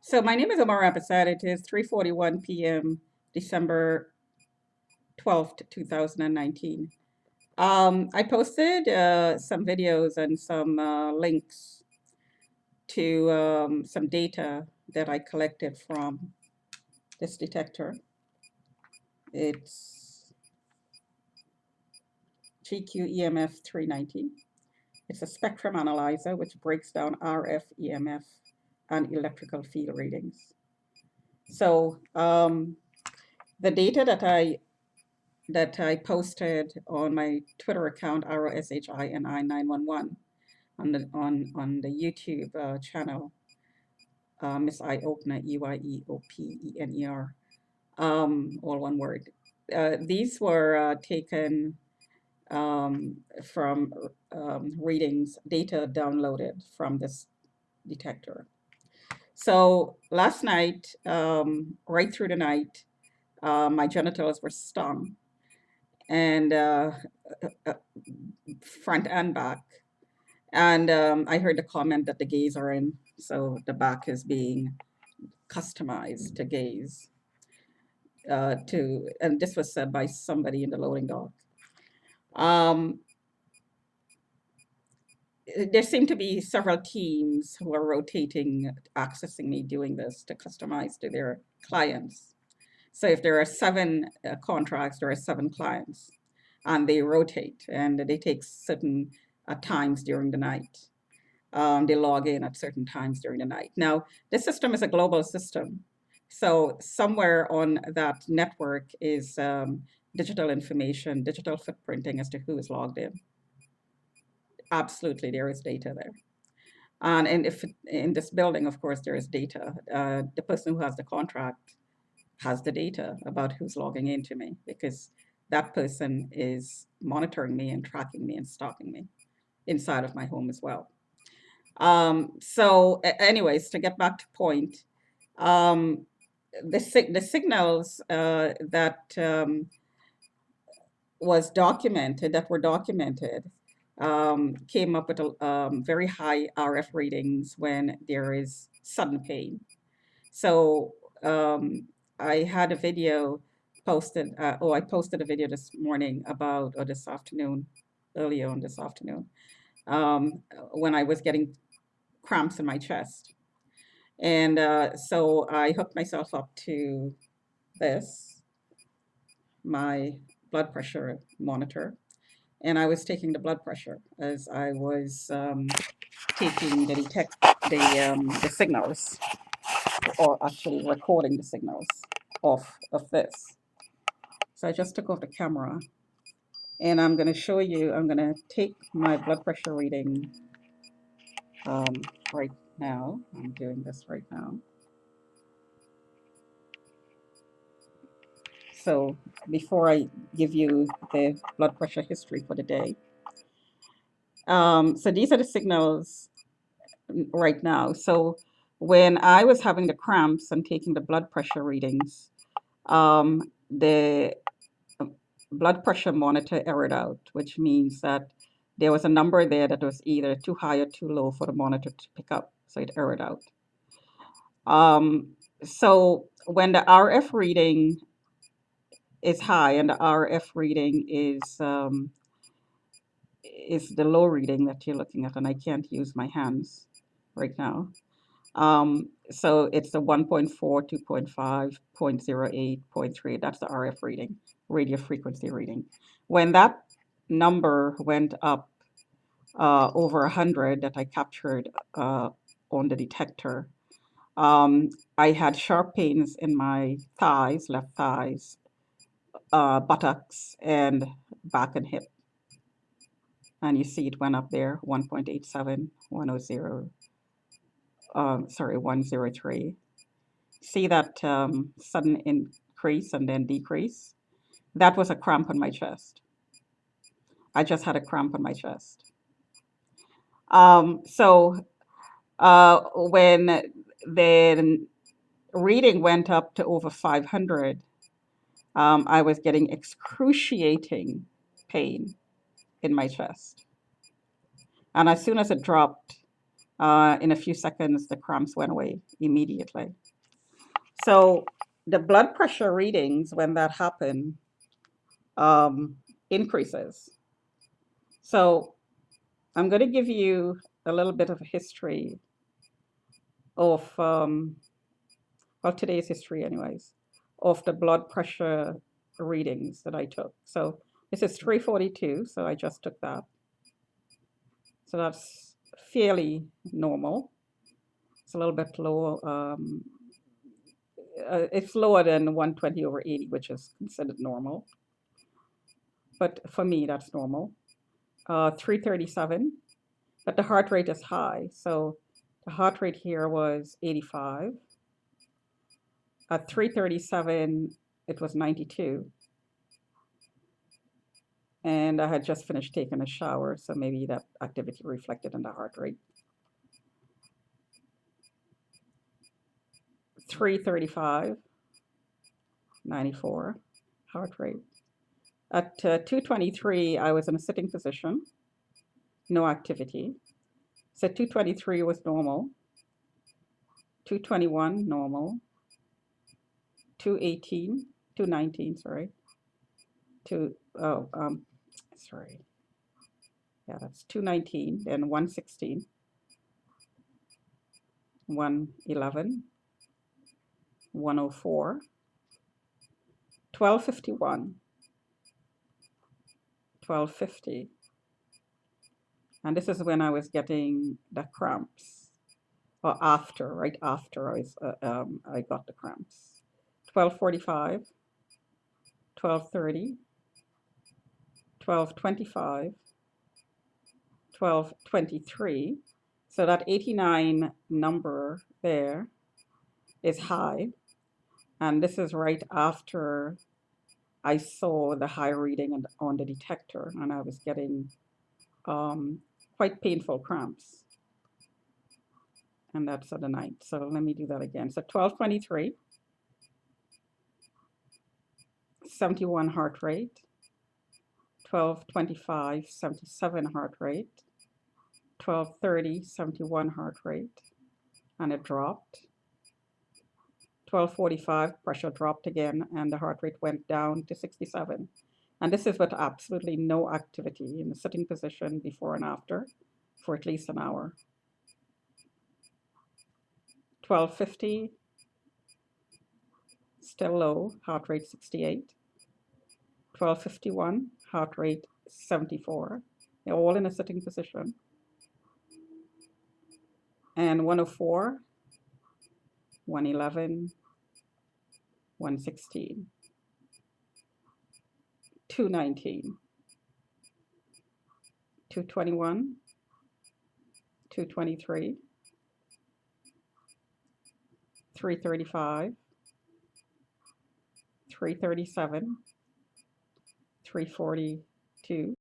So my name is Omar Rapasad. It is 3:41 p.m. December 12th, 2019. I posted some videos and some links to some data that I collected from this detector. It's GQ 390. It's a spectrum analyzer which breaks down RF, EMF, and electrical field readings. So the data that I posted on my Twitter account, ROSHINI911, on the YouTube channel, Miss Eye Opener, EYEOPENER, all one word. These were taken from readings, data downloaded from this detector. So last night, right through the night, my genitals were stung and uh, front and back. And I heard the comment that the gays are in, so the back is being customized to gays. And this was said by somebody in the loading dock. Um, there seem to be several teams who are rotating, accessing me, doing this to customize to their clients. So if there are seven contracts, there are seven clients, and they rotate and they take certain times during the night. They log in at certain times during the night. Now, this system is a global system. So somewhere on that network is digital information, digital footprinting as to who is logged in. Absolutely, there is data there. And if in this building, of course, there is data. The person who has the contract has the data about who's logging into me because that person is monitoring me and tracking me and stalking me inside of my home as well. Anyways, to get back to point, um, the signals that were documented came up with very high RF readings when there is sudden pain. So I had a video posted. I posted a video this morning or this afternoon, earlier on this afternoon, when I was getting cramps in my chest. And so I hooked myself up to this, my blood pressure monitor, and I was taking the blood pressure as I was taking the signals, or actually recording the signals of this. So I just took off the camera, and I'm going to show you. I'm going to take my blood pressure reading um, right now. I'm doing this right now. So before I give you the blood pressure history for the day, so these are the signals right now. So when I was having the cramps and taking the blood pressure readings, the blood pressure monitor errored out, which means that there was a number there that was either too high or too low for the monitor to pick up. So it errored out. So when the RF reading is high and the RF reading is the low reading that you're looking at, and I can't use my hands right now. So it's the 1.4, 2.5, 0.08, 0.3. That's the RF reading, radio frequency reading. When that number went up over 100 that I captured on the detector, I had sharp pains in my thighs, left thighs, buttocks, and back and hip. And you see it went up there, 1.87, 100, 103. See that sudden increase and then decrease? That was a cramp on my chest. I just had a cramp on my chest. When the reading went up to over 500, I was getting excruciating pain in my chest. And as soon as it dropped In a few seconds, the cramps went away immediately. So the blood pressure readings when that happened um, increases. So I'm going to give you a little bit of a history of, well, today's history, anyways, of the blood pressure readings that I took. So this is 342, so I just took that. So that's fairly normal. It's a little bit low. It's lower than 120/80, which is considered normal. But for me, that's normal. 337, but the heart rate is high. So the heart rate here was 85. At 337, it was 92. And I had just finished taking a shower, so maybe that activity reflected in the heart rate. 335, 94 heart rate. At 223, I was in a sitting position, no activity. So 223 was normal. 221, normal. 218, 219, sorry. Sorry. Yeah, that's 219, then 116, 111, 104, 1251, 1250. And this is when I was getting the cramps, or after, right after I got the cramps. 1245, 1230, 1225, 1223. So that 89 number there is high. And this is right after I saw the high reading on the detector, and I was getting quite painful cramps. And that's at the night. So let me do that again. So 1223, 71 heart rate, 1225, 77 heart rate, 1230, 71 heart rate, and it dropped. 1245, pressure dropped again, and the heart rate went down to 67. And this is with absolutely no activity in the sitting position before and after for at least an hour. 1250, still low, heart rate 68. 1251, heart rate 74. They're all in a sitting position. And 104, 111, 116, 219, 221, 223, 335, 337, 342,